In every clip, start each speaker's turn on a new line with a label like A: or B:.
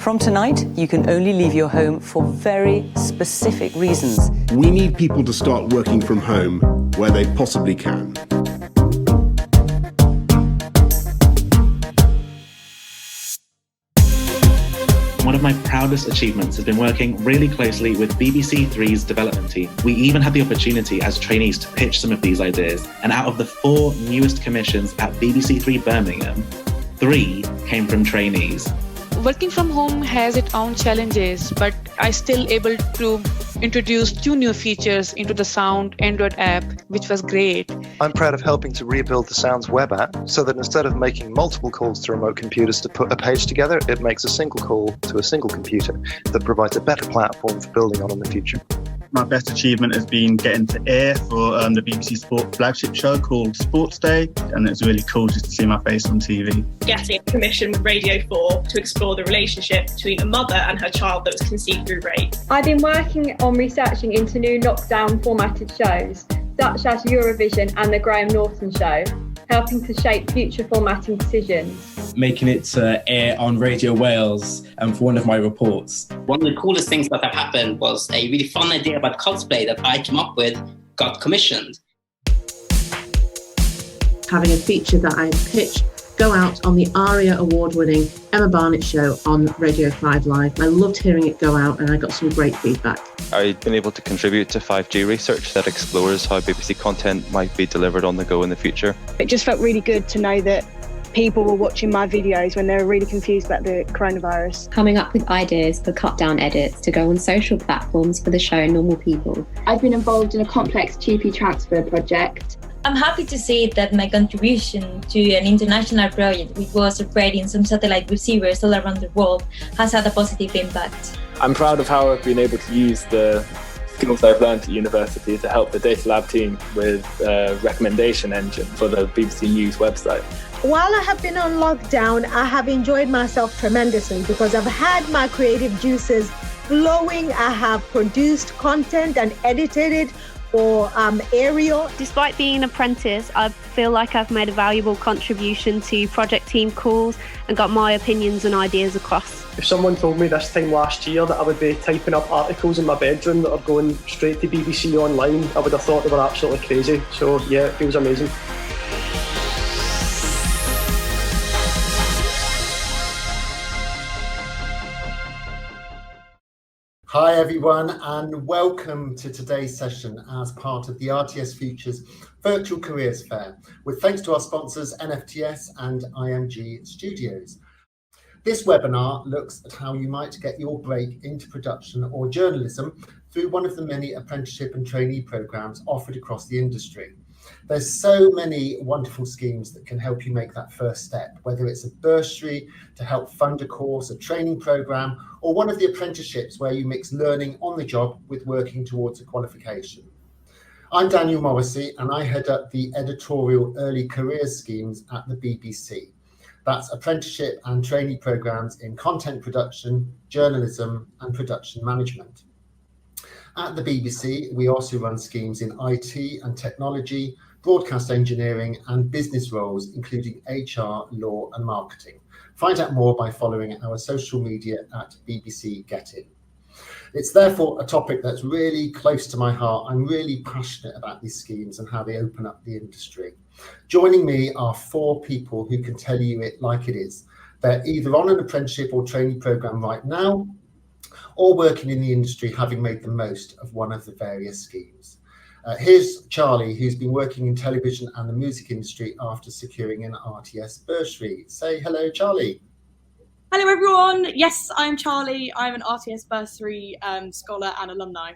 A: From tonight, you can only leave your home for very specific reasons.
B: We need people to start working from home where they possibly can.
C: One of my proudest achievements has been working really closely with BBC Three's development team. We even had the opportunity as trainees to pitch some of these ideas. And out of the 4 newest commissions at BBC Three Birmingham, 3 came from trainees.
D: Working from home has its own challenges, but I still able to introduce 2 new features into the Sound Android app, which was great.
E: I'm proud of helping to rebuild the Sound's web app so that instead of making multiple calls to remote computers to put a page together, it makes a single call to a single computer that provides a better platform for building on in the future.
F: My best achievement has been getting to air for the BBC Sport flagship show called Sports Day, and it's really cool just to see my face on TV.
G: Getting a commission with Radio 4 to explore the relationship between a mother and her child that was conceived through rape.
H: I've been working on researching into new lockdown formatted shows, such as Eurovision and the Graham Norton Show, helping to shape future formatting decisions.
I: Making it to air on Radio Wales for one of my reports.
J: One of the coolest things that have happened was a really fun idea about cosplay that I came up with, got commissioned.
K: Having a feature that I pitched go out on the ARIA award-winning Emma Barnett show on Radio 5 Live. I loved hearing it go out and I got some great feedback.
L: I've been able to contribute to 5G research that explores how BBC content might be delivered on the go in the future.
M: It just felt really good to know that people were watching my videos when they were really confused about the coronavirus.
N: Coming up with ideas for cut-down edits to go on social platforms for the show Normal People.
O: I've been involved in a complex TP transfer project.
P: I'm happy to see that my contribution to an international project, which was operating some satellite receivers all around the world, has had a positive impact.
Q: I'm proud of how I've been able to use the skills I've learned at university to help the Data Lab team with a recommendation engine for the BBC News website.
R: While I have been on lockdown, I have enjoyed myself tremendously because I've had my creative juices flowing. I have produced content and edited it for Ariel.
S: Despite being an apprentice, I feel like I've made a valuable contribution to project team calls and got my opinions and ideas across.
T: If someone told me this time last year that I would be typing up articles in my bedroom that are going straight to BBC Online, I would have thought they were absolutely crazy. So yeah, it feels amazing.
G: Hi everyone, and welcome to today's session as part of the RTS Futures Virtual Careers Fair, with thanks to our sponsors NFTS and IMG Studios. This webinar looks at how you might get your break into production or journalism through one of the many apprenticeship and trainee programs offered across the industry. There's so many wonderful schemes that can help you make that first step, whether it's a bursary to help fund a course, a training program, or one of the apprenticeships where you mix learning on the job with working towards a qualification. I'm Daniell Morrisey, and I head up the editorial early careers schemes at the BBC. That's apprenticeship and trainee programs in content production, journalism, and production management. At the BBC, we also run schemes in IT and technology, broadcast engineering, and business roles, including HR, law, and marketing. Find out more by following our social media at BBC Get In. It's therefore a topic that's really close to my heart. I'm really passionate about these schemes and how they open up the industry. Joining me are 4 people who can tell you it like it is. They're either on an apprenticeship or training program right now, or working in the industry having made the most of one of the various schemes. Here's Charlie, who's been working in television and the music industry after securing an RTS bursary. Say hello, Charlie.
K: Hello, everyone. Yes, I'm Charlie. I'm an RTS bursary scholar and alumni.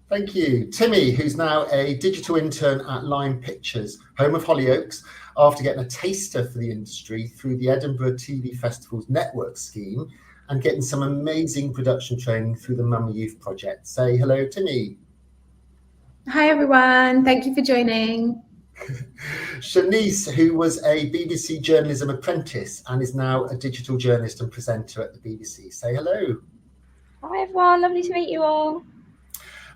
G: Thank you. Timmy, who's now a digital intern at Lime Pictures, home of Hollyoaks, after getting a taster for the industry through the Edinburgh TV Festival's network scheme and getting some amazing production training through the Mummy Youth Project. Say hello, Timmy.
L: Hi, everyone. Thank you for joining.
G: Shanice, who was a BBC journalism apprentice and is now a digital journalist and presenter at the BBC. Say hello.
C: Hi, everyone. Lovely to meet you all.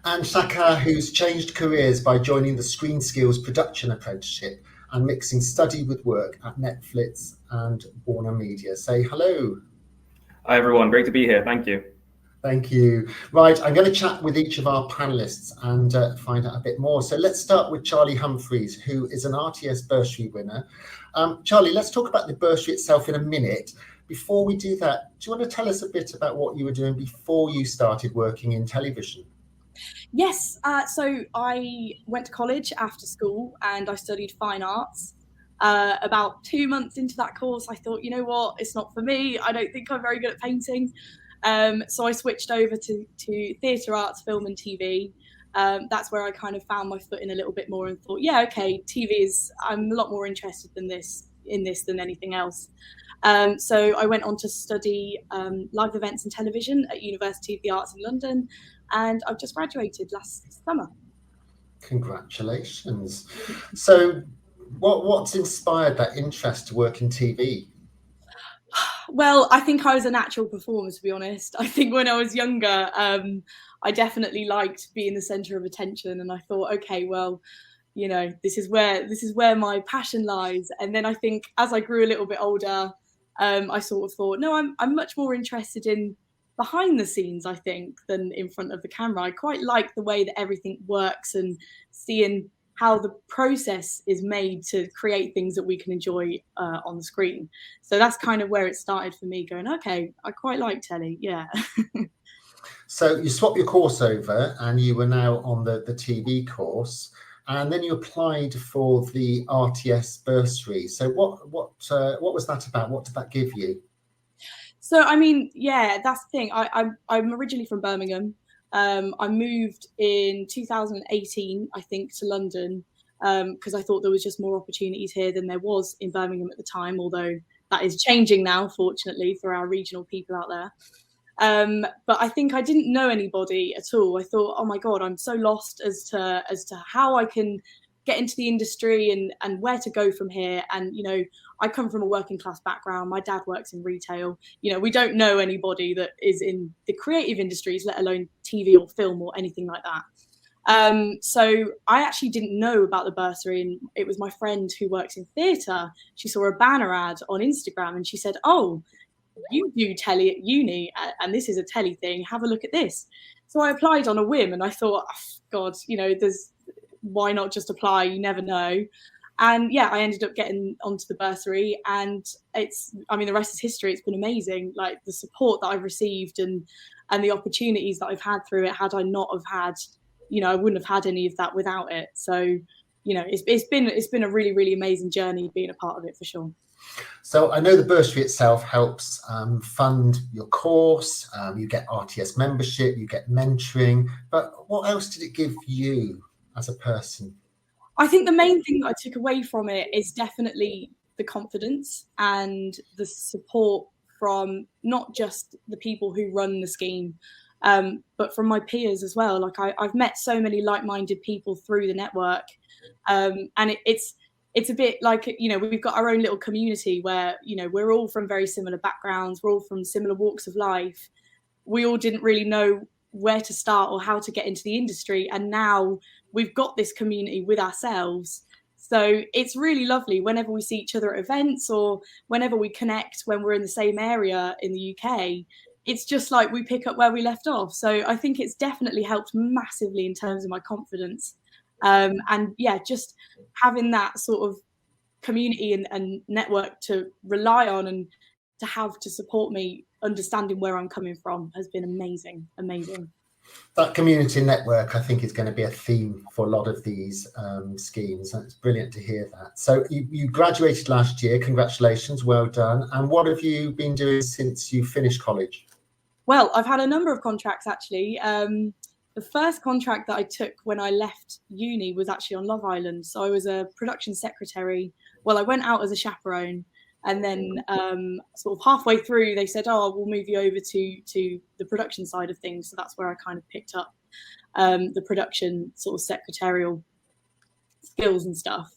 G: And Shakai, who's changed careers by joining the Screen Skills Production Apprenticeship and mixing study with work at Netflix and Warner Media. Say hello.
U: Hi everyone, great to be here. Thank you.
G: Thank you. Right, I'm going to chat with each of our panelists and find out a bit more. So let's start with Charlie Humphreys, who is an RTS bursary winner. Charlie, let's talk about the bursary itself in a minute. Before we do that, do you want to tell us a bit about what you were doing before you started working in television?
V: Yes, so I went to college after school and I studied fine arts. About 2 months into that course, I thought, you know what, it's not for me. I don't think I'm very good at painting. So I switched over to theatre arts, film and TV. That's where I kind of found my foot in a little bit more and thought, yeah, okay, I'm a lot more interested in this than anything else. So I went on to study live events and television at University of the Arts in London, and I've just graduated last summer.
G: Congratulations. So what's inspired that interest to work in TV?
V: Well, I think I was a natural performer, to be honest. I think when I was younger, I definitely liked being the centre of attention, and I thought, okay, well, you know, this is where my passion lies. And then I think as I grew a little bit older, I sort of thought, no, I'm much more interested in behind the scenes, I think, than in front of the camera. I quite like the way that everything works and seeing how the process is made to create things that we can enjoy on the screen. So that's kind of where it started for me, going, okay, I quite like telly, yeah.
G: So you swapped your course over and you were now on the TV course, and then you applied for the RTS bursary. So what was that about? What did that give you?
V: So, I mean, yeah, that's the thing. I'm originally from Birmingham. I moved in 2018, I think, to London because I thought there was just more opportunities here than there was in Birmingham at the time, although that is changing now, fortunately, for our regional people out there. But I think I didn't know anybody at all. I thought, oh my God, I'm so lost as to how I can get into the industry and where to go from here. And, you know, I come from a working class background. My dad works in retail. You know, we don't know anybody that is in the creative industries, let alone TV or film or anything like that. So I actually didn't know about the bursary, and it was my friend who works in theatre. She saw a banner ad on Instagram and she said, oh, you do telly at uni and this is a telly thing. Have a look at this. So I applied on a whim and I thought, oh, God, you know, why not just apply? You never know. And yeah, I ended up getting onto the bursary, and the rest is history. It's been amazing. Like the support that I've received and the opportunities that I've had through it. Had I not have had, you know, I wouldn't have had any of that without it. So, you know, it's been a really, really amazing journey being a part of it for sure.
G: So I know the bursary itself helps fund your course. You get RTS membership, you get mentoring, but what else did it give you as a person?
V: I think the main thing that I took away from it is definitely the confidence and the support from not just the people who run the scheme, but from my peers as well. Like I've met so many like-minded people through the network, and it's a bit like, you know, we've got our own little community where, you know, we're all from very similar backgrounds, we're all from similar walks of life. We all didn't really know where to start or how to get into the industry, and now we've got this community with ourselves. So it's really lovely whenever we see each other at events or whenever we connect when we're in the same area in the UK. It's just like we pick up where we left off. So I think it's definitely helped massively in terms of my confidence. And yeah, just having that sort of community and network to rely on and to have to support me, understanding where I'm coming from, has been amazing.
G: That community network, I think, is going to be a theme for a lot of these schemes, and it's brilliant to hear that. So you graduated last year. Congratulations, well done. And what have you been doing since you finished college?
V: Well, I've had a number of contracts actually. The first contract that I took when I left uni was actually on Love Island. So I was a production secretary. Well, I went out as a chaperone, and then sort of halfway through, they said, oh, we'll move you over to the production side of things. So that's where I kind of picked up the production sort of secretarial skills and stuff.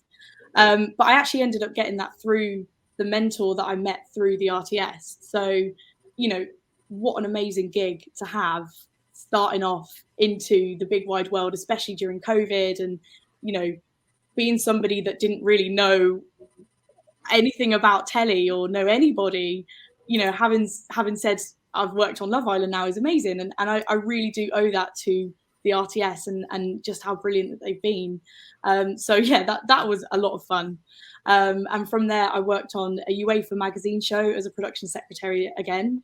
V: But I actually ended up getting that through the mentor that I met through the RTS. So, you know, what an amazing gig to have starting off into the big wide world, especially during COVID, and, you know, being somebody that didn't really know anything about telly or know anybody, you know, having said I've worked on Love Island now is amazing. And I really do owe that to the RTS and just how brilliant that they've been. So yeah, that was a lot of fun. And from there, I worked on a UEFA magazine show as a production secretary again.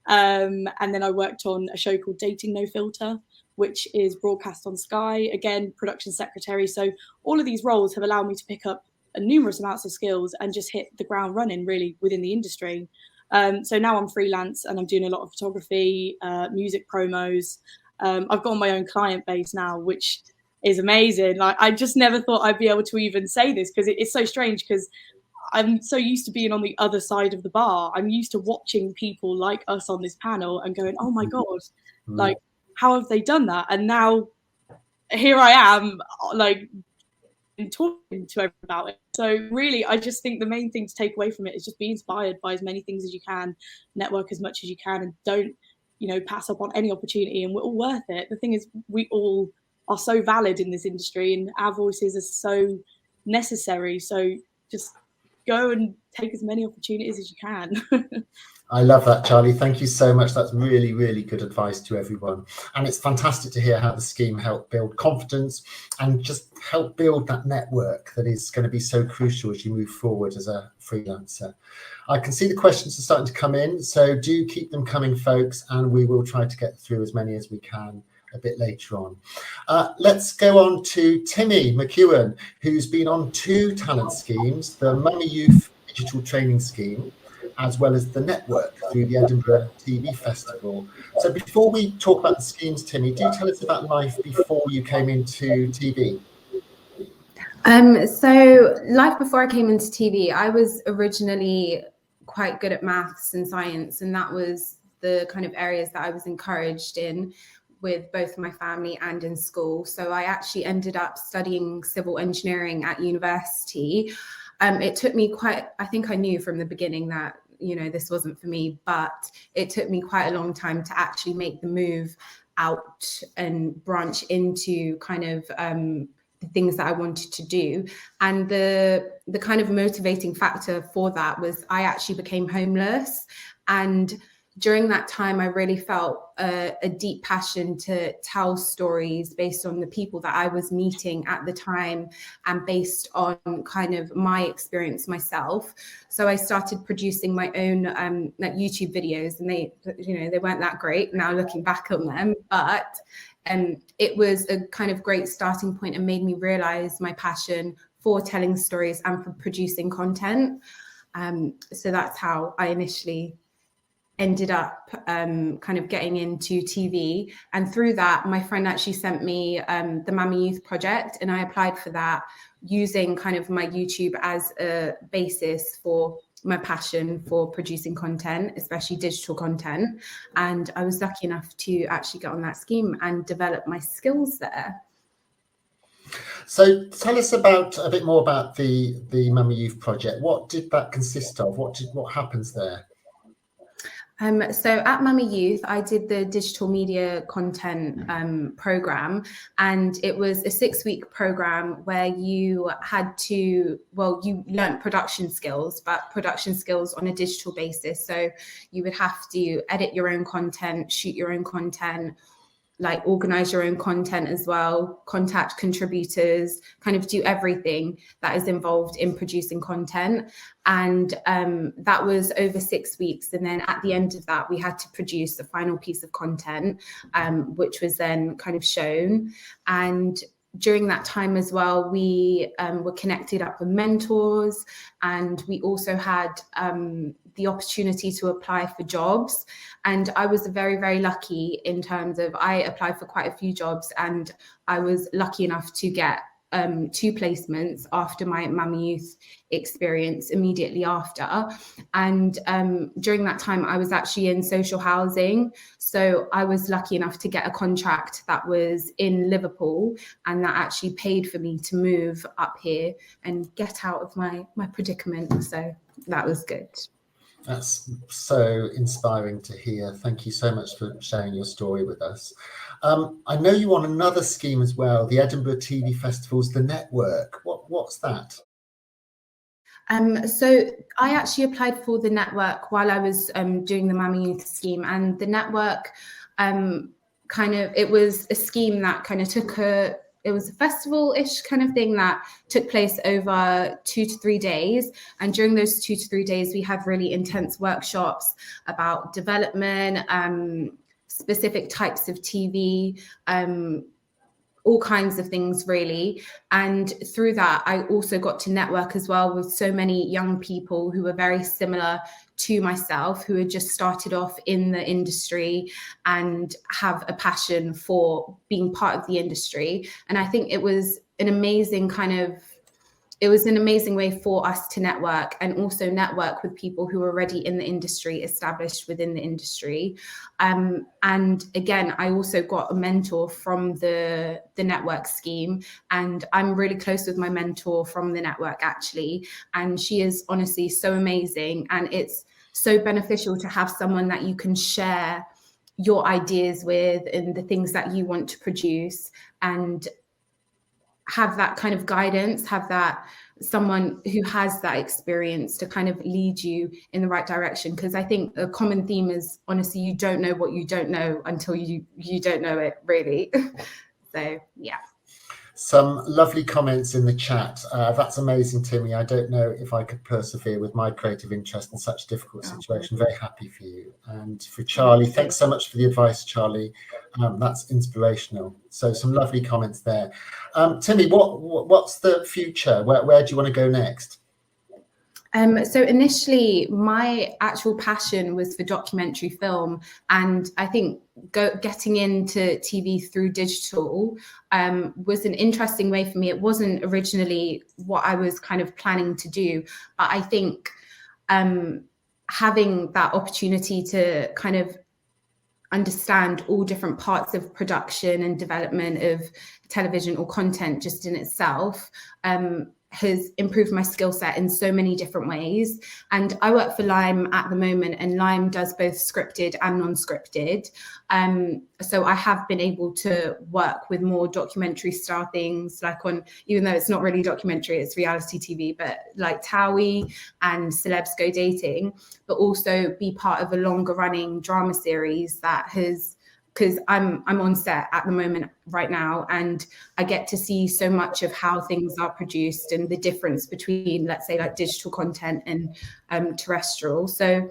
V: And then I worked on a show called Dating No Filter, which is broadcast on Sky, again, production secretary. So all of these roles have allowed me to pick up numerous amounts of skills and just hit the ground running really within the industry. So now I'm freelance and I'm doing a lot of photography, music promos. I've got my own client base now, which is amazing. Like, I just never thought I'd be able to even say this, because it's so strange, because I'm so used to being on the other side of the bar. I'm used to watching people like us on this panel and going, oh my God, like, how have they done that? And now here I am, like, talking to everyone about it. So really, I just think the main thing to take away from it is just be inspired by as many things as you can, network as much as you can, and don't, pass up on any opportunity, and we're all worth it. The thing is, we all are so valid in this industry, and our voices are so necessary. So just go and take as many opportunities as you can.
G: I love that, Charlie. Thank you so much. That's really, really good advice to everyone. And it's fantastic to hear how the scheme helped build confidence and just help build that network that is going to be so crucial as you move forward as a freelancer. I can see the questions are starting to come in, so do keep them coming, folks, and we will try to get through as many as we can a bit later on. Let's go on to Timmy McEwen, who's been on 2 talent schemes, the Mummy Youth Digital Training Scheme, as well as the network through the Edinburgh TV Festival. So before we talk about the schemes, Timmy, do tell us about life before you came into TV.
A: So life before I came into TV, I was originally quite good at maths and science, and that was the kind of areas that I was encouraged in with both my family and in school. So I actually ended up studying civil engineering at university. It took me I think I knew from the beginning that, this wasn't for me, but it took me quite a long time to actually make the move out and branch into kind of the things that I wanted to do. And the kind of motivating factor for that was I actually became homeless. And during that time, I really felt a deep passion to tell stories based on the people that I was meeting at the time and based on kind of my experience myself. So I started producing my own YouTube videos, and they weren't that great now looking back on them, but it was a kind of great starting point and made me realize my passion for telling stories and for producing content. So that's how I initially ended up kind of getting into TV. And through that, my friend actually sent me the Mummy Youth Project, and I applied for that using kind of my YouTube as a basis for my passion for producing content, especially digital content. And I was lucky enough to actually get on that scheme and develop my skills there.
G: So tell us a bit more about the Mummy Youth Project. What did that consist of? What happens there?
A: So at Mummy Youth, I did the digital media content program, and it was a 6-week program where you had to, you learnt production skills, but production skills on a digital basis. So you would have to edit your own content, shoot your own content, like organize your own content as well, contact contributors, kind of do everything that is involved in producing content. And that was over 6 weeks. And then at the end of that, we had to produce the final piece of content, which was then kind of shown. And during that time as well, we were connected up with mentors, and we also had the opportunity to apply for jobs. And I was very, very lucky in terms of I applied for quite a few jobs, and I was lucky enough to get 2 placements after my Mummy Youth experience immediately after. And during that time, I was actually in social housing. So I was lucky enough to get a contract that was in Liverpool, and that actually paid for me to move up here and get out of my predicament. So that was good.
G: That's so inspiring to hear. Thank you so much for sharing your story with us. I know you on another scheme as well, the Edinburgh TV Festival's The Network. What's that?
A: So I actually applied for the network while I was doing the Mama Youth scheme, and the network it was a scheme that kind of it was a festival-ish kind of thing that took place over 2 to 3 days. And during those 2 to 3 days, we had really intense workshops about development, specific types of TV, all kinds of things really. And through that, I also got to network as well with so many young people who were very similar to myself, who had just started off in the industry and have a passion for being part of the industry. And I think it was an amazing way for us to network, and also network with people who are already in the industry, established within the industry. And again, I also got a mentor from the network scheme, and I'm really close with my mentor from the network actually. And she is honestly so amazing, and it's so beneficial to have someone that you can share your ideas with and the things that you want to produce, and have that kind of guidance, have that someone who has that experience to kind of lead you in the right direction. Because I think a common theme is, honestly, you don't know what you don't know until you don't know it really. So yeah.
G: Some lovely comments in the chat. That's amazing, Timmy. I don't know if I could persevere with my creative interest in such a difficult situation. Very happy for you. And for Charlie, thanks so much for the advice, Charlie. That's inspirational. So some lovely comments there. Timmy, what's the future? Where do you want to go next?
A: So initially, my actual passion was for documentary film, and I think getting into TV through digital was an interesting way for me. It wasn't originally what I was kind of planning to do, but I think having that opportunity to kind of understand all different parts of production and development of television or content just in itself has improved my skill set in so many different ways. And I work for Lime at the moment, and Lime does both scripted and non-scripted. So I have been able to work with more documentary style things, like on, even though it's not really documentary, it's reality TV, but like Towie and Celebs Go Dating, but also be part of a longer running drama series that has, because I'm on set at the moment right now, and I get to see so much of how things are produced and the difference between, let's say, like digital content and terrestrial. So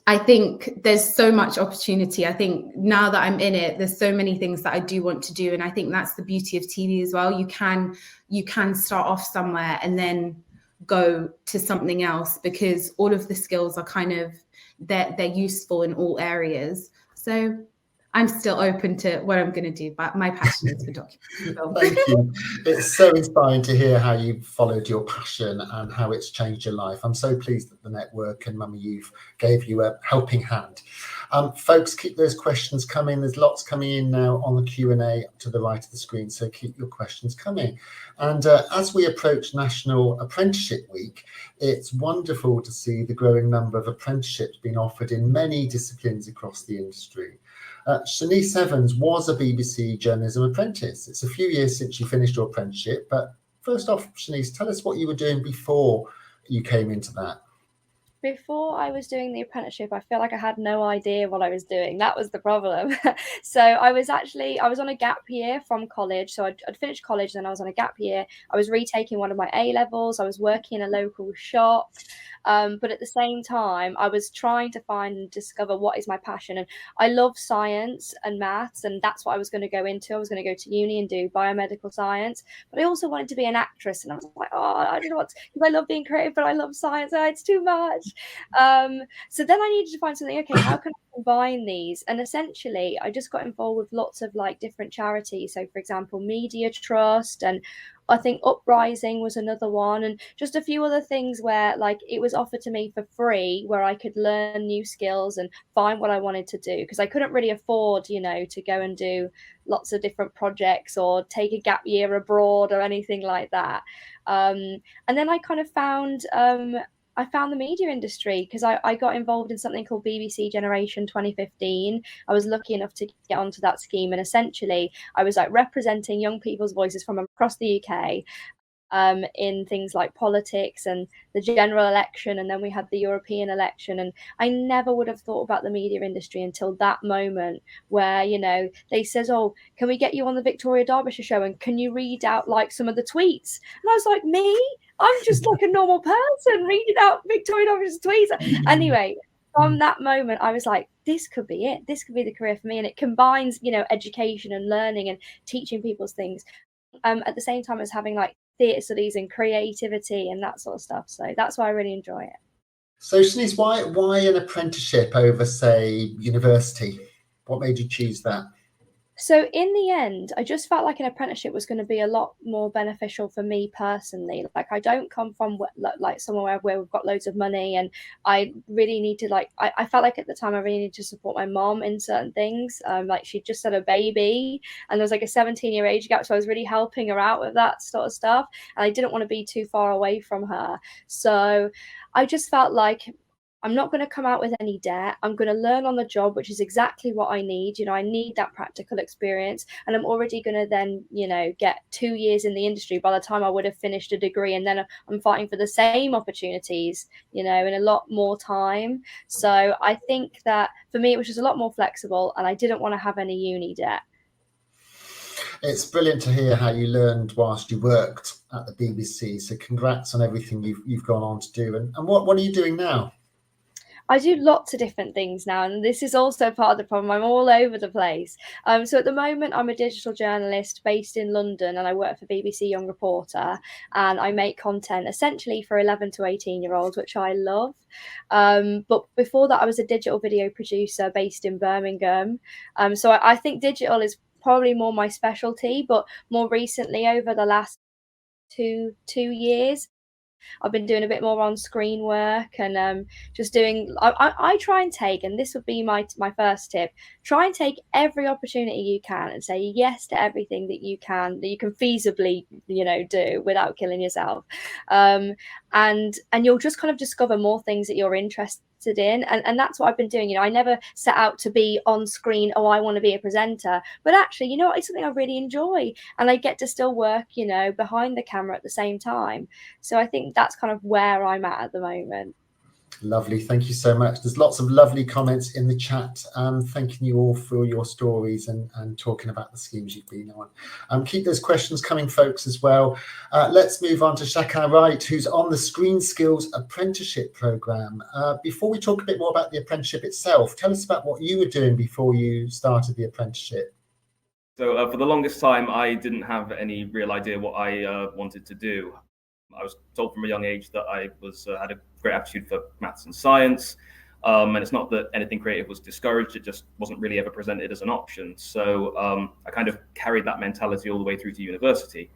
A: I think there's so much opportunity. I think now that I'm in it, there's so many things that I do want to do. And I think that's the beauty of TV as well. You can start off somewhere and then go to something else, because all of the skills are kind of, they're useful in all areas. So I'm still open to what I'm going to do, but my passion is for documentary film.
G: Thank you. It's so inspiring to hear how you followed your passion and how it's changed your life. I'm so pleased that the network and Mama Youth gave you a helping hand. Folks, keep those questions coming. There's lots coming in now on the Q&A to the right of the screen, so keep your questions coming. And as we approach National Apprenticeship Week, it's wonderful to see the growing number of apprenticeships being offered in many disciplines across the industry. Shanice Evans was a BBC journalism apprentice. It's a few years since you finished your apprenticeship, but first off, Shanice, tell us what you were doing before you came into that.
B: Before I was doing the apprenticeship, I feel like I had no idea what I was doing. That was the problem. So I was on a gap year from college. So I'd finished college, then I was on a gap year. I was retaking one of my A-levels. I was working in a local shop. But at the same time, I was trying to find and discover what is my passion. And I love science and maths, and that's what I was going to go into. I was going to go to uni and do biomedical science. But I also wanted to be an actress. And I was like, I don't know what, because I love being creative, but I love science. It's too much. So then I needed to find something, okay, how can I combine these? And essentially I just got involved with lots of like different charities. So for example, Media Trust, and I think Uprising was another one, and just a few other things where like it was offered to me for free, where I could learn new skills and find what I wanted to do, because I couldn't really afford, to go and do lots of different projects or take a gap year abroad or anything like that. And then I kind of found the media industry, because I got involved in something called BBC Generation 2015. I was lucky enough to get onto that scheme, and essentially I was like representing young people's voices from across the UK. in things like politics and the general election, and then we had the European election. And I never would have thought about the media industry until that moment where, you know, they says, oh, can we get you on the Victoria Derbyshire show and can you read out like some of the tweets? And I was like, me? I'm just like a normal person reading out Victoria Derbyshire's tweets. Anyway, from that moment, I was like, this could be it. This could be the career for me. And it combines, you know, education and learning and teaching people things at the same time as having like theatre studies and creativity and that sort of stuff. So that's why I really enjoy it.
G: So Shanice, why an apprenticeship over, say, university? What made you choose that?
B: So in the end, I just felt like an apprenticeship was going to be a lot more beneficial for me personally. Like, I don't come from like somewhere where we've got loads of money, and I really need to I felt like at the time I really needed to support my mom in certain things. Like she just had a baby and there was like a 17-year age gap, so I was really helping her out with that sort of stuff, and I didn't want to be too far away from her. So I just felt like I'm not going to come out with any debt. I'm going to learn on the job, which is exactly what I need. You know, I need that practical experience, and I'm already going to then, you know, get 2 years in the industry by the time I would have finished a degree, and then I'm fighting for the same opportunities, you know, in a lot more time. So I think that for me, it was just a lot more flexible, and I didn't want to have any uni debt.
G: It's brilliant to hear how you learned whilst you worked at the BBC. So congrats on everything you've gone on to do. And what are you doing now?
B: I do lots of different things now, and this is also part of the problem. I'm all over the place. So at the moment, I'm a digital journalist based in London, and I work for BBC Young Reporter, and I make content essentially for 11 to 18-year-olds, which I love. But before that, I was a digital video producer based in Birmingham. So I think digital is probably more my specialty, but more recently, over the last two years, I've been doing a bit more on screen work, and just doing I try and take, and this would be my first tip, try and take every opportunity you can and say yes to everything that you can feasibly, you know, do without killing yourself, and you'll just kind of discover more things that you're interested in, and that's what I've been doing. You know, I never set out to be on screen, oh, I want to be a presenter, but actually, you know, it's something I really enjoy, and I get to still work, you know, behind the camera at the same time. So I think that's kind of where I'm at the moment.
G: Lovely, thank you so much. There's lots of lovely comments in the chat, thanking you all for your stories and talking about the schemes you've been on. Keep those questions coming, folks, as well. Let's move on to Shakai Wright, who's on the Screen Skills Apprenticeship Programme. Before we talk a bit more about the apprenticeship itself, tell us about what you were doing before you started the apprenticeship.
U: So for the longest time, I didn't have any real idea what I wanted to do. I was told from a young age that I had a great aptitude for maths and science, and it's not that anything creative was discouraged, it just wasn't really ever presented as an option. So I kind of carried that mentality all the way through to university.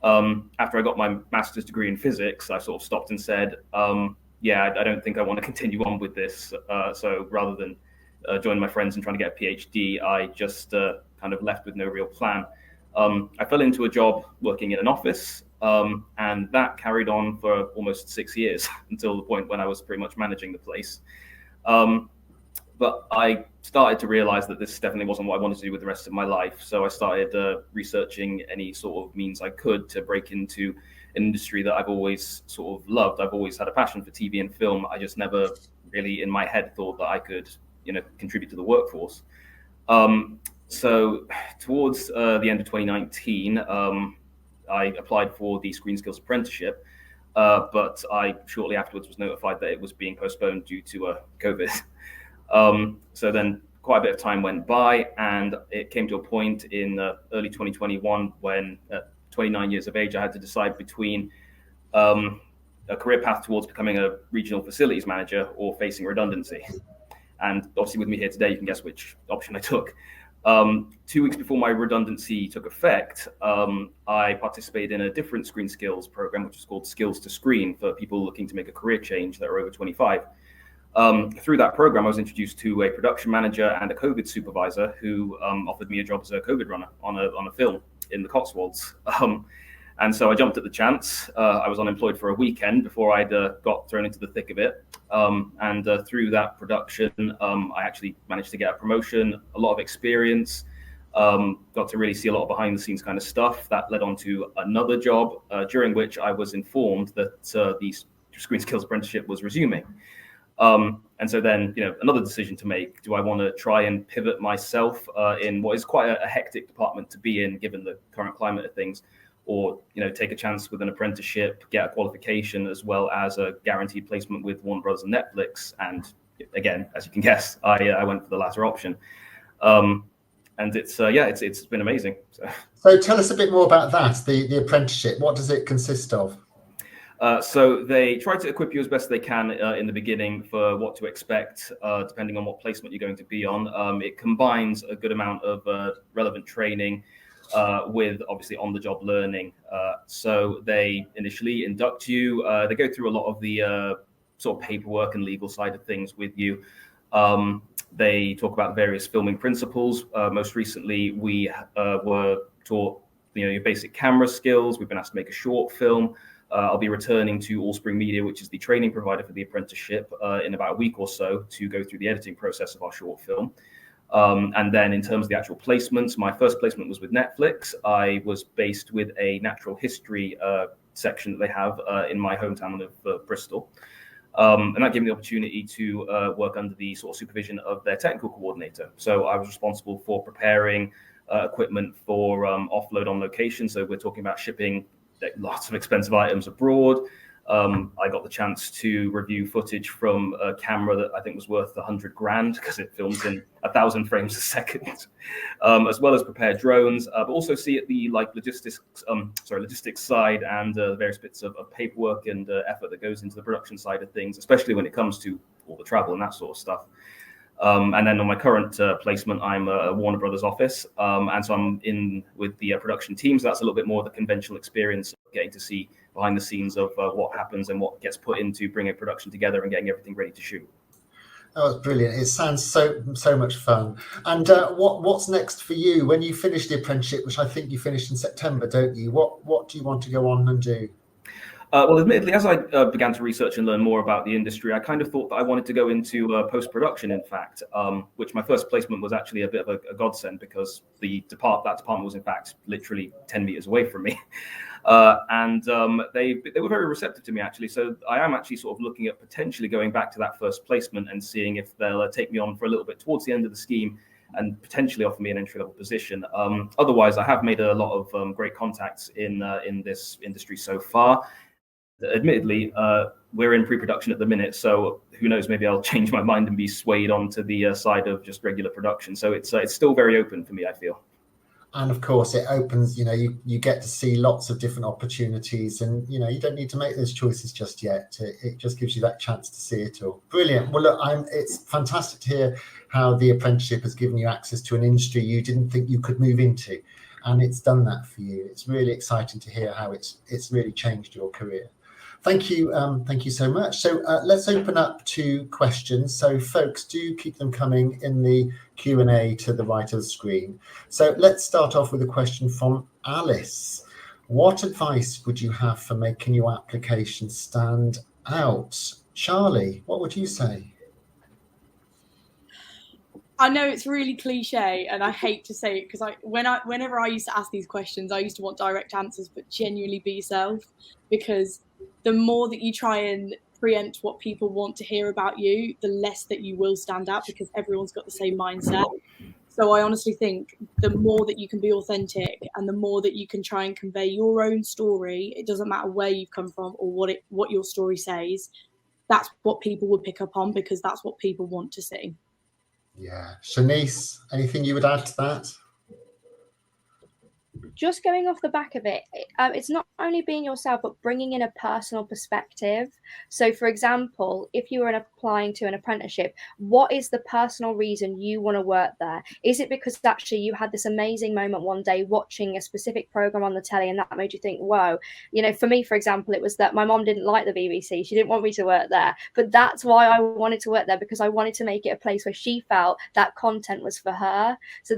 U: After I got my master's degree in physics, I sort of stopped and said, yeah, I don't think I want to continue on with this. So rather than join my friends and trying to get a PhD, I just kind of left with no real plan. I fell into a job working in an office, and that carried on for almost 6 years until the point when I was pretty much managing the place. But I started to realize that this definitely wasn't what I wanted to do with the rest of my life. So I started researching any sort of means I could to break into an industry that I've always sort of loved. I've always had a passion for TV and film. I just never really in my head thought that I could, you know, contribute to the workforce. So towards the end of 2019, I applied for the Screen Skills Apprenticeship, but I shortly afterwards was notified that it was being postponed due to COVID. So then quite a bit of time went by, and it came to a point in early 2021 when at 29 years of age, I had to decide between a career path towards becoming a regional facilities manager or facing redundancy. And obviously with me here today, you can guess which option I took. 2 weeks before my redundancy took effect, I participated in a different screen skills program, which is called Skills to Screen, for people looking to make a career change that are over 25. Through that program, I was introduced to a production manager and a COVID supervisor who offered me a job as a COVID runner on a film in the Cotswolds. And so I jumped at the chance. I was unemployed for a weekend before I'd got thrown into the thick of it. And through that production, I actually managed to get a promotion, a lot of experience, Got to really see a lot of behind the scenes kind of stuff. That led on to another job, during which I was informed that the Screen Skills Apprenticeship was resuming. And so then, another decision to make. Do I want to try and pivot myself in what is quite a hectic department to be in, given the current climate of things, or, take a chance with an apprenticeship, get a qualification, as well as a guaranteed placement with Warner Brothers and Netflix? And again, as you can guess, I went for the latter option. And it's been amazing.
G: So tell us a bit more about that, the apprenticeship. What does it consist of?
U: So they try to equip you as best they can in the beginning for what to expect, depending on what placement you're going to be on. It combines a good amount of relevant training with obviously on-the-job learning. So they initially induct you. They go through a lot of the sort of paperwork and legal side of things with you. They talk about various filming principles. Most recently, we were taught your basic camera skills. We've been asked to make a short film. I'll be returning to Allspring Media, which is the training provider for the apprenticeship, in about a week or so to go through the editing process of our short film. And then in terms of the actual placements, my first placement was with Netflix. I was based with a natural history section that they have in my hometown of Bristol. And that gave me the opportunity to work under the sort of supervision of their technical coordinator. So I was responsible for preparing equipment for offload on location. So we're talking about shipping lots of expensive items abroad. I got the chance to review footage from a camera that I think was worth $100,000 because it films in 1,000 frames a second, as well as prepare drones, but also see at the logistics side and the various bits of paperwork and effort that goes into the production side of things, especially when it comes to all the travel and that sort of stuff. And then on my current placement, I'm a Warner Brothers office, and so I'm in with the production team. So that's a little bit more of the conventional experience of getting to see behind the scenes of what happens and what gets put into bringing production together and getting everything ready to shoot.
G: Oh, it's brilliant. It sounds so much fun. And what's next for you when you finish the apprenticeship, which I think you finished in September, don't you? What do you want to go on and do?
U: Well, admittedly, as I began to research and learn more about the industry, I kind of thought that I wanted to go into post-production, in fact, which my first placement was actually a bit of a godsend because that department was, in fact, literally 10 meters away from me. And they were very receptive to me, actually. So I am actually sort of looking at potentially going back to that first placement and seeing if they'll take me on for a little bit towards the end of the scheme and potentially offer me an entry-level position. Otherwise, I have made a lot of great contacts in this industry so far. Admittedly, we're in pre-production at the minute, so who knows, maybe I'll change my mind and be swayed onto the side of just regular production. So it's still very open for me, I feel.
G: And of course, it opens, you get to see lots of different opportunities, and, you don't need to make those choices just yet. It just gives you that chance to see it all. Brilliant. Well, look, it's fantastic to hear how the apprenticeship has given you access to an industry you didn't think you could move into. And it's done that for you. It's really exciting to hear how it's really changed your career. Thank you so much. So let's open up to questions. So folks, do keep them coming in the Q&A to the right of the screen. So let's start off with a question from Alice. What advice would you have for making your application stand out? Charlie, what would you say?
V: I know it's really cliche, and I hate to say it because whenever I used to ask these questions, I used to want direct answers, but genuinely be yourself, because the more that you try and preempt what people want to hear about you, the less that you will stand out because everyone's got the same mindset. So I honestly think the more that you can be authentic and the more that you can try and convey your own story, it doesn't matter where you've come from or what your story says, that's what people will pick up on because that's what people want to see.
G: Yeah. Shanice, anything you would add to that?
B: Just going off the back of it, it's not only being yourself, but bringing in a personal perspective. So, for example, if you were applying to an apprenticeship, what is the personal reason you want to work there? Is it because actually you had this amazing moment one day watching a specific program on the telly and that made you think, whoa, for me, for example, it was that my mom didn't like the BBC. She didn't want me to work there. But that's why I wanted to work there, because I wanted to make it a place where she felt that content was for her. So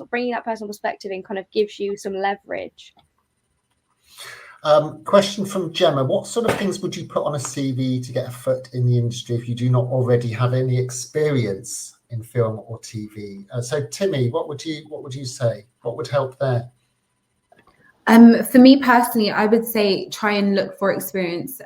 B: bringing that personal perspective in kind of gives you some leverage.
G: Question from Gemma. What sort of things would you put on a CV to get a foot in the industry if you do not already have any experience in film or TV. So Timmy, what would you say? What would help there?
A: For me personally, I would say try and look for experience.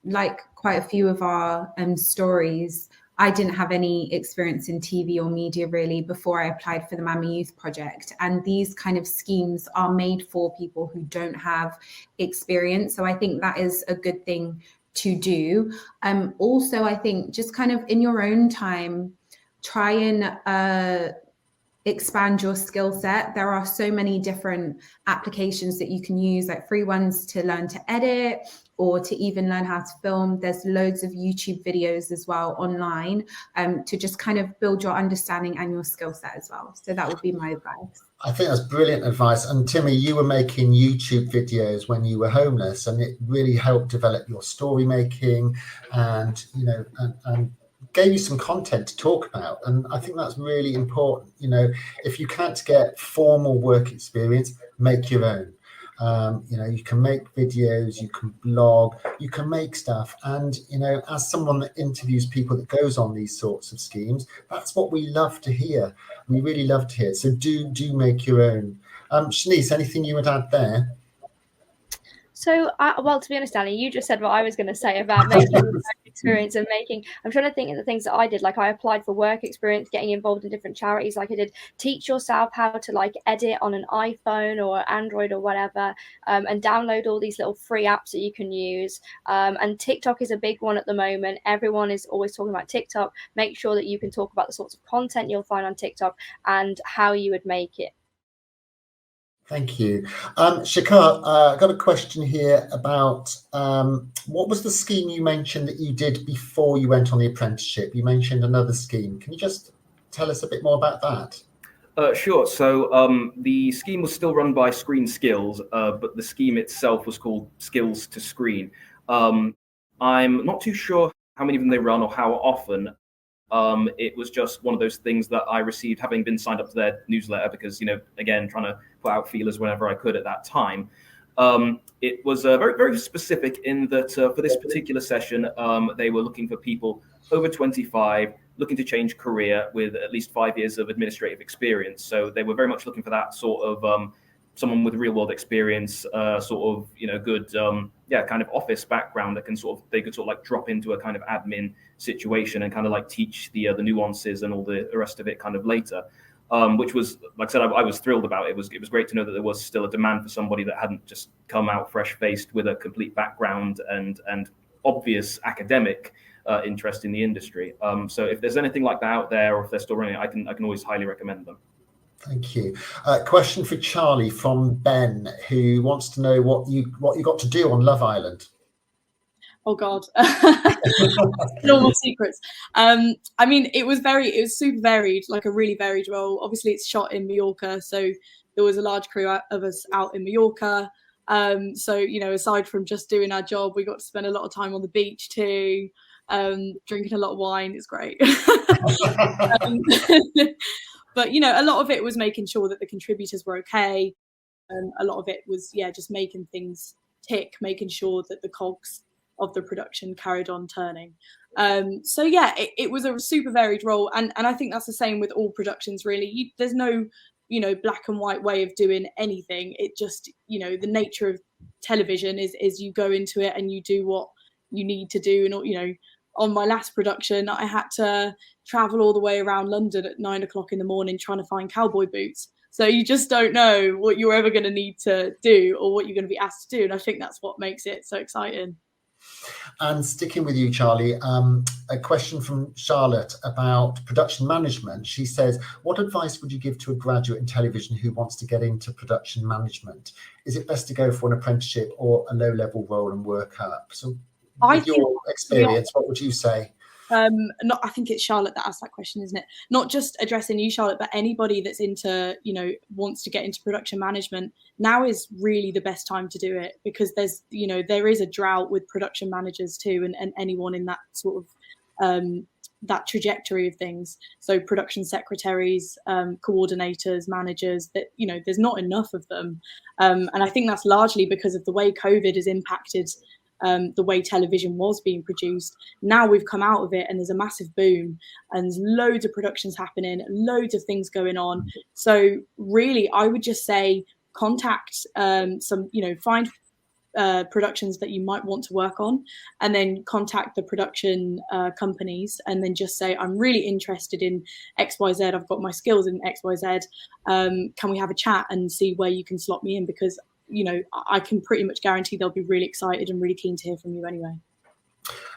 A: Like quite a few of our stories, I didn't have any experience in TV or media really before I applied for the Mammy Youth Project. And these kind of schemes are made for people who don't have experience. So I think that is a good thing to do. Also, I think just kind of in your own time, try and expand your skill set. There are so many different applications that you can use, like free ones to learn to edit or to even learn how to film. There's loads of YouTube videos as well online to just kind of build your understanding and your skill set as well. So that would be my advice.
G: I think that's brilliant advice. And Timmy, you were making YouTube videos when you were homeless, and it really helped develop your story making and, you know, and gave you some content to talk about. And I think that's really important. You know, if you can't get formal work experience, make your own. You know, you can make videos, you can blog, you can make stuff. And, you know, as someone that interviews people that goes on these sorts of schemes, that's what we love to hear. We really love to hear. So do make your own. Shanice, anything you would add there?
B: So, well, to be honest, Danny, you just said what I was going to say about making experience and making. I'm trying to think of the things that I did. Like I applied for work experience, getting involved in different charities. Like I did teach yourself how to like edit on an iPhone or Android or whatever, and download all these little free apps that you can use. And TikTok is a big one at the moment. Everyone is always talking about TikTok. Make sure that you can talk about the sorts of content you'll find on TikTok and how you would make it.
G: Thank you. Shakai, I've got a question here about what was the scheme you mentioned that you did before you went on the apprenticeship? You mentioned another scheme. Can you just tell us a bit more about that?
U: Sure. So the scheme was still run by Screen Skills, but the scheme itself was called Skills to Screen. I'm not too sure how many of them they run or how often. It was just one of those things that I received having been signed up to their newsletter because, you know, again, trying to put out feelers whenever I could at that time. It was very, very specific in that for this particular session, they were looking for people over 25, looking to change career with at least 5 years of administrative experience. So they were very much looking for that sort of someone with real world experience, sort of, you know, good, kind of office background that can they could sort of like drop into a kind of admin situation and kind of like teach the nuances and all the rest of it kind of later, which was, like I said, I was thrilled about it. It was great to know that there was still a demand for somebody that hadn't just come out fresh faced with a complete background and obvious academic interest in the industry. So if there's anything like that out there, or if they're still running, I can always highly recommend them.
G: Thank you. Question for Charlie from Ben, who wants to know what you got to do on Love Island.
V: Oh God, normal secrets. I mean, it was super varied, like a really varied role. Obviously, it's shot in Mallorca, so there was a large crew of us out in Mallorca. So you know, aside from just doing our job, we got to spend a lot of time on the beach too, drinking a lot of wine. It's great. But, you know, a lot of it was making sure that the contributors were okay. A lot of it was, just making things tick, making sure that the cogs of the production carried on turning. So, it was a super varied role. And I think that's the same with all productions, really. There's no, you know, black and white way of doing anything. It just, you know, the nature of television is you go into it and you do what you need to do. And, you know, on my last production, I had to travel all the way around London at 9 o'clock in the morning trying to find cowboy boots. So you just don't know what you're ever going to need to do or what you're going to be asked to do. And I think that's what makes it so exciting.
G: And sticking with you, Charlie, a question from Charlotte about production management. She says, what advice would you give to a graduate in television who wants to get into production management? Is it best to go for an apprenticeship or a low-level role and work up? So with your experience, what would you say?
V: I think it's Charlotte that asked that question, isn't it? Not just addressing you, Charlotte, but anybody that's into, you know, wants to get into production management. Now is really the best time to do it because there's, you know, there is a drought with production managers too, and anyone in that sort of that trajectory of things. So production secretaries, coordinators, managers, that, you know, there's not enough of them. And I think that's largely because of the way COVID has impacted the way television was being produced. Now we've come out of it and there's a massive boom and there's loads of productions happening, loads of things going on. So really, I would just say contact find productions that you might want to work on, and then contact the production companies and then just say, I'm really interested in XYZ, I've got my skills in XYZ, can we have a chat and see where you can slot me in? Because I can pretty much guarantee they'll be really excited and really keen to hear from you anyway.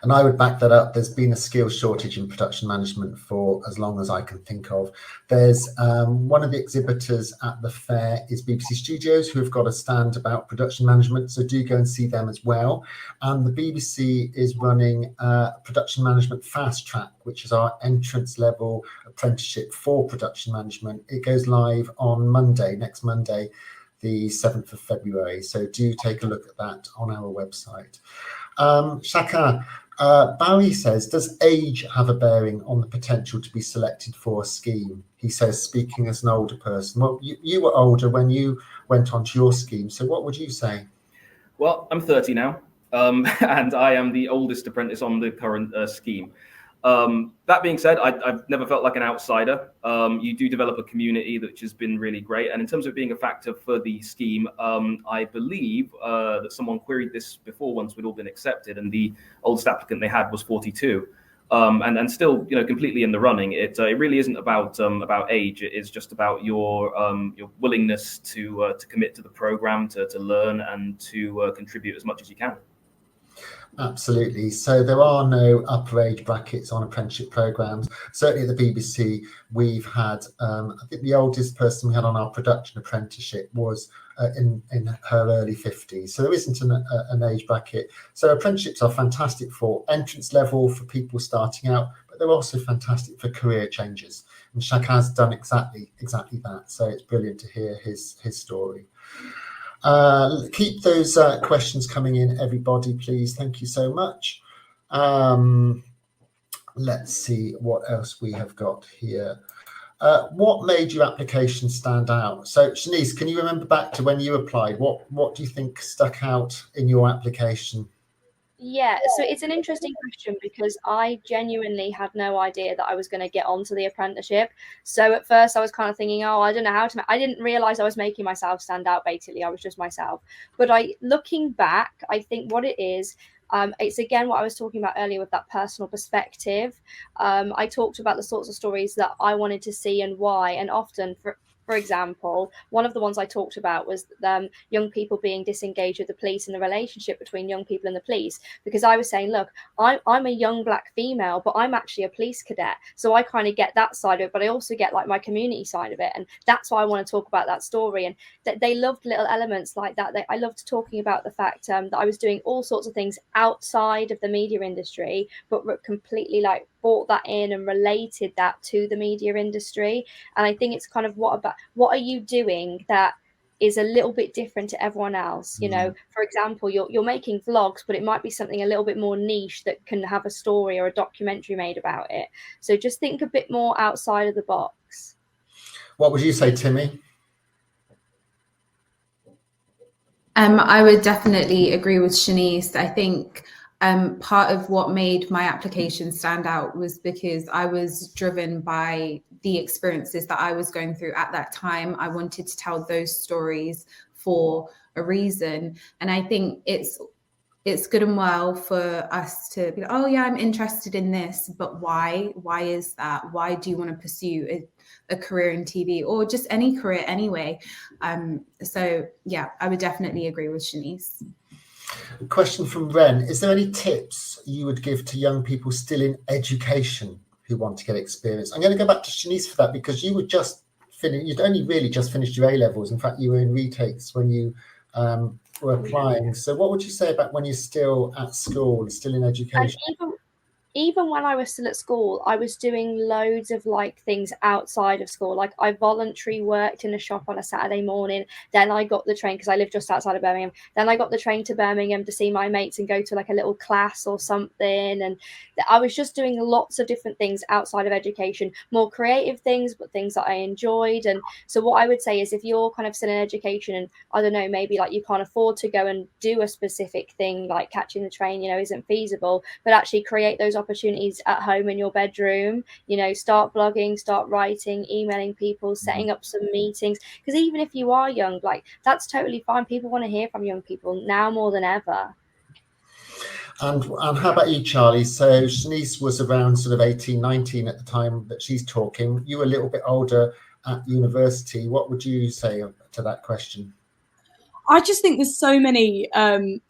G: And I would back that up. There's been a skills shortage in production management for as long as I can think of. There's one of the exhibitors at the fair is BBC Studios, who have got a stand about production management, so do go and see them as well. And the BBC is running production management fast track, which is our entrance level apprenticeship for production management. It goes live on Monday, next Monday, the 7th of February. So do take a look at that on our website. Shakai, Barry says, does age have a bearing on the potential to be selected for a scheme? He says, speaking as an older person. Well, you were older when you went onto your scheme, so what would you say?
U: Well, I'm 30 now, and I am the oldest apprentice on the current scheme. That being said, I've never felt like an outsider. You do develop a community, which has been really great. And in terms of being a factor for the scheme, I believe that someone queried this before once we'd all been accepted, and the oldest applicant they had was 42. And still, completely in the running. It really isn't about age. It is just about your willingness to commit to the program, to learn and to contribute as much as you can.
G: Absolutely. So there are no upper age brackets on apprenticeship programs. Certainly at the BBC, we've had, I think the oldest person we had on our production apprenticeship was in her early 50s. So there isn't an age bracket. So apprenticeships are fantastic for entrance level for people starting out, but they're also fantastic for career changes. And Shakai's done exactly that. So it's brilliant to hear his story. Keep those questions coming in, everybody, please. Thank you so much. Let's see what else we have got here. What made your application stand out? So, Shanice, can you remember back to when you applied? What do you think stuck out in your application?
B: Yeah, so it's an interesting question because I genuinely had no idea that I was going to get onto the apprenticeship. So at first I was kind of thinking, I don't know how to, I didn't realize I was making myself stand out. Basically, I was just myself. But looking back, I think what it is, it's again what I was talking about earlier with that personal perspective. I talked about the sorts of stories that I wanted to see and why, and often for example, one of the ones I talked about was young people being disengaged with the police and the relationship between young people and the police. Because I was saying, look, I'm a young black female, but I'm actually a police cadet. So I kind of get that side of it, but I also get like my community side of it. And that's why I want to talk about that story. And they loved little elements like that. I loved talking about the fact that I was doing all sorts of things outside of the media industry, but completely like brought that in and related that to the media industry. And I think it's kind of what are you doing that is a little bit different to everyone else? For example, you're making vlogs, but it might be something a little bit more niche that can have a story or a documentary made about it. So just think a bit more outside of the box.
G: What would you say, Timmy?
A: I would definitely agree with Shanice. I think part of what made my application stand out was because I was driven by the experiences that I was going through at that time. I wanted to tell those stories for a reason. And I think it's good and well for us to be like, oh yeah, I'm interested in this, but why? Why is that? Why do you want to pursue a career in TV or just any career anyway? So yeah, I would definitely agree with Shanice.
G: A question from Ren. Is there any tips you would give to young people still in education who want to get experience? I'm going to go back to Shanice for that because you were you'd only really just finished your A-levels. In fact, you were in retakes when you were applying. So what would you say about when you're still at school, still in education?
B: even when I was still at school, I was doing loads of like things outside of school. Like I voluntary worked in a shop on a Saturday morning. Then I got the train, because I live just outside of Birmingham. Then I got the train to Birmingham to see my mates and go to like a little class or something. And I was just doing lots of different things outside of education, more creative things, but things that I enjoyed. And so what I would say is, if you're kind of still in education and I don't know, maybe like you can't afford to go and do a specific thing like catching the train, you know, isn't feasible, but actually create those opportunities at home in your bedroom. You know, start blogging, start writing, emailing people, setting up some meetings, because even if you are young, like that's totally fine. People want to hear from young people now more than ever.
G: And how about you, Charlie? So Shanice was around sort of 18, 19 at the time that she's talking. You were a little bit older at university. What would you say to that question?
V: I just think there's so many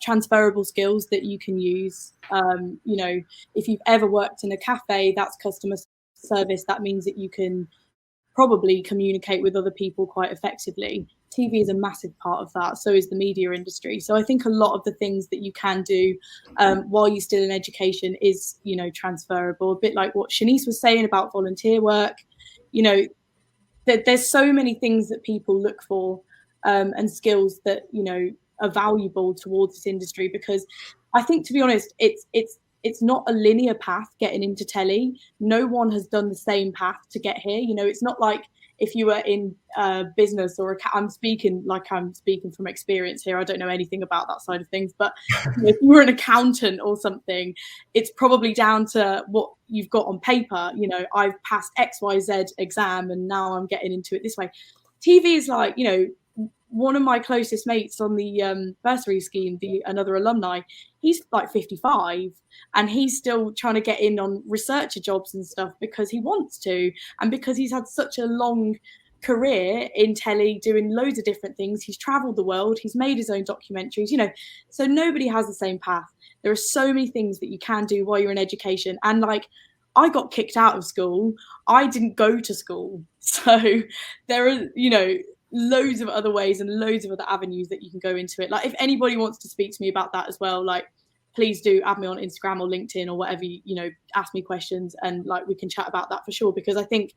V: transferable skills that you can use. You know, if you've ever worked in a cafe, that's customer service. That means that you can probably communicate with other people quite effectively. TV is a massive part of that. So is the media industry. So I think a lot of the things that you can do while you're still in education is, you know, transferable. A bit like what Shanice was saying about volunteer work. You know, there's so many things that people look for. And skills that, you know, are valuable towards this industry, because I think, to be honest, it's not a linear path getting into telly. No one has done the same path to get here. You know, it's not like if you were in business or I'm speaking from experience here. I don't know anything about that side of things, but you know, if you were an accountant or something, it's probably down to what you've got on paper. You know, I've passed XYZ exam and now I'm getting into it this way. TV is like, you know, one of my closest mates on the bursary scheme, another alumni, he's like 55 and he's still trying to get in on researcher jobs and stuff because he wants to, and because he's had such a long career in telly doing loads of different things. He's traveled the world, he's made his own documentaries, you know, so nobody has the same path. There are so many things that you can do while you're in education. And like, I got kicked out of school, I didn't go to school, so there are, you know, loads of other ways and loads of other avenues that you can go into it. Like, if anybody wants to speak to me about that as well, like, please do add me on Instagram or LinkedIn or whatever, you know, ask me questions and like we can chat about that for sure, because I think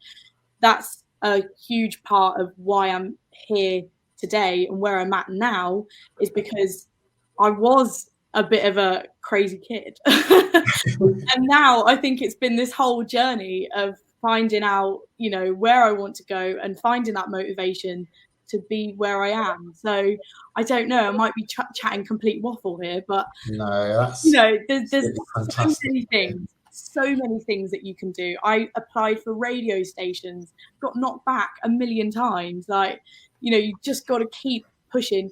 V: that's a huge part of why I'm here today and where I'm at now, is because I was a bit of a crazy kid and now I think it's been this whole journey of finding out, you know, where I want to go and finding that motivation to be where I am. So I don't know, I might be chatting complete waffle here, but
G: no, that's,
V: you know, there's
G: so
V: many things that you can do. I applied for radio stations, got knocked back a million times. Like, you know, you just got to keep pushing,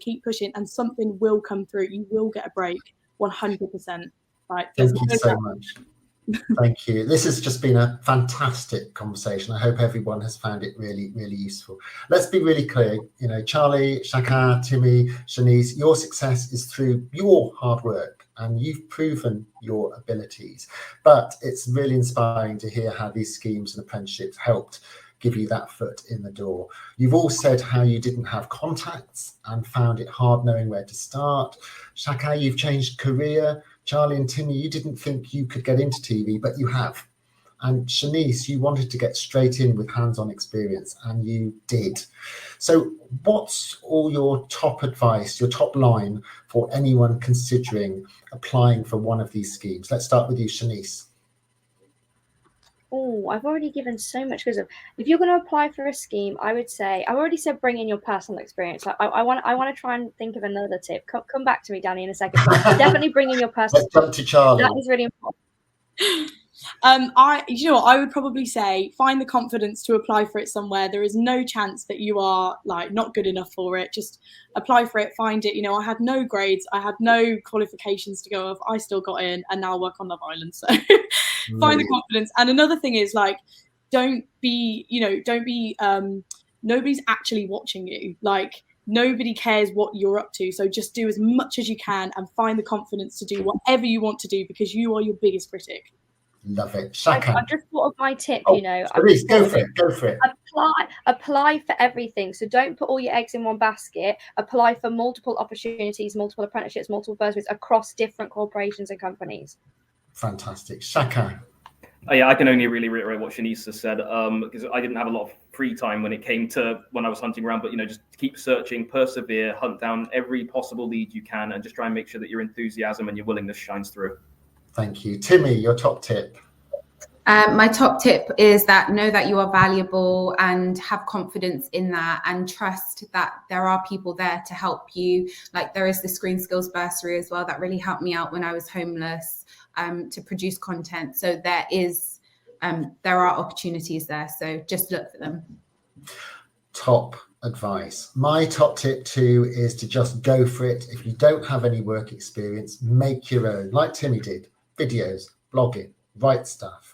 V: and something will come through. You will get a break, 100%. Right?
G: Thank you so much. Thank you. This has just been a fantastic conversation. I hope everyone has found it really, really useful. Let's be really clear. You know, Charlie, Shakai, Timmy, Shanice, your success is through your hard work and you've proven your abilities. But it's really inspiring to hear how these schemes and apprenticeships helped give you that foot in the door. You've all said how you didn't have contacts and found it hard knowing where to start. Shakai, you've changed career. Charlie and Timmy, you didn't think you could get into TV, but you have. And Shanice, you wanted to get straight in with hands-on experience, and you did. So what's all your top advice, your top line for anyone considering applying for one of these schemes? Let's start with you, Shanice.
B: Oh, I've already given so much, because if you're going to apply for a scheme, I would say, I've already said bring in your personal experience. Like, I want to try and think of another tip. Come back to me, Danny, in a second. Definitely bring in your personal.
G: Let's jump to Charlie.
B: That is really important.
V: You know what, I would probably say find the confidence to apply for it somewhere. There is no chance that you are like not good enough for it. Just apply for it, find it. You know, I had no grades, I had no qualifications to go off, I still got in and now work on Love Island. So find the confidence. And another thing is, like, don't be nobody's actually watching you. Like, nobody cares what you're up to. So just do as much as you can and find the confidence to do whatever you want to do, because you are your biggest critic.
G: Love it. Shakai.
B: I've just thought of my tip, you know.
G: Please, go for it.
B: Apply for everything. So don't put all your eggs in one basket. Apply for multiple opportunities, multiple apprenticeships, multiple bursaries across different corporations and companies.
G: Fantastic. Shakai.
U: Yeah, I can only really reiterate what Shanice has said, because I didn't have a lot of free time when it came to when I was hunting around, but just keep searching, persevere, hunt down every possible lead you can, and just try and make sure that your enthusiasm and your willingness shines through.
G: Thank you. Timmy, your top tip.
A: My top tip is that know that you are valuable and have confidence in that, and trust that there are people there to help you. Like, there is the Screen Skills Bursary as well that really helped me out when I was homeless, to produce content. So there are opportunities there. So just look for them.
G: Top advice. My top tip too is to just go for it. If you don't have any work experience, make your own, like Timmy did. Videos, blogging, write stuff.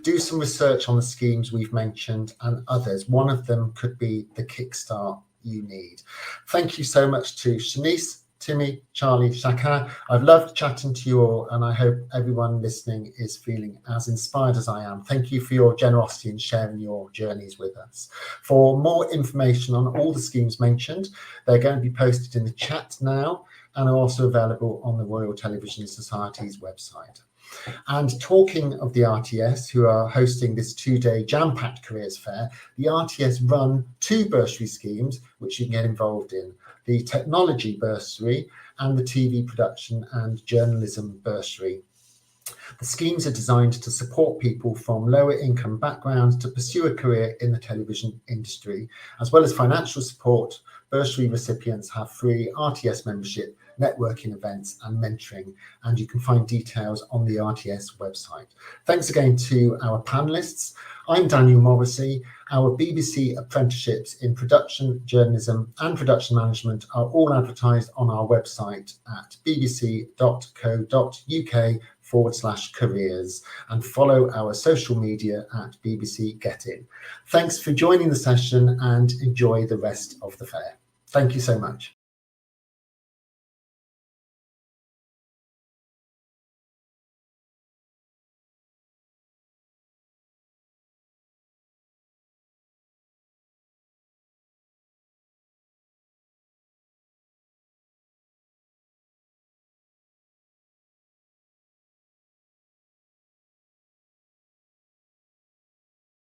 G: Do some research on the schemes we've mentioned and others. One of them could be the Kickstart you need. Thank you so much to Shanice, Timmy, Charlie, Shakai. I've loved chatting to you all, and I hope everyone listening is feeling as inspired as I am. Thank you for your generosity in sharing your journeys with us. For more information on all the schemes mentioned, they're going to be posted in the chat now and are also available on the Royal Television Society's website. And talking of the RTS, who are hosting this 2-day jam-packed careers fair, the RTS run 2 bursary schemes which you can get involved in: the Technology Bursary and the TV Production and Journalism Bursary. The schemes are designed to support people from lower income backgrounds to pursue a career in the television industry. As well as financial support, bursary recipients have free RTS membership, networking events and mentoring, and you can find details on the RTS website. Thanks again to our panelists. I'm Daniell Morrisey. Our BBC apprenticeships in production, journalism and production management are all advertised on our website at bbc.co.uk/careers, and follow our social media at BBC Get In. Thanks for joining the session and enjoy the rest of the fair. Thank you so much.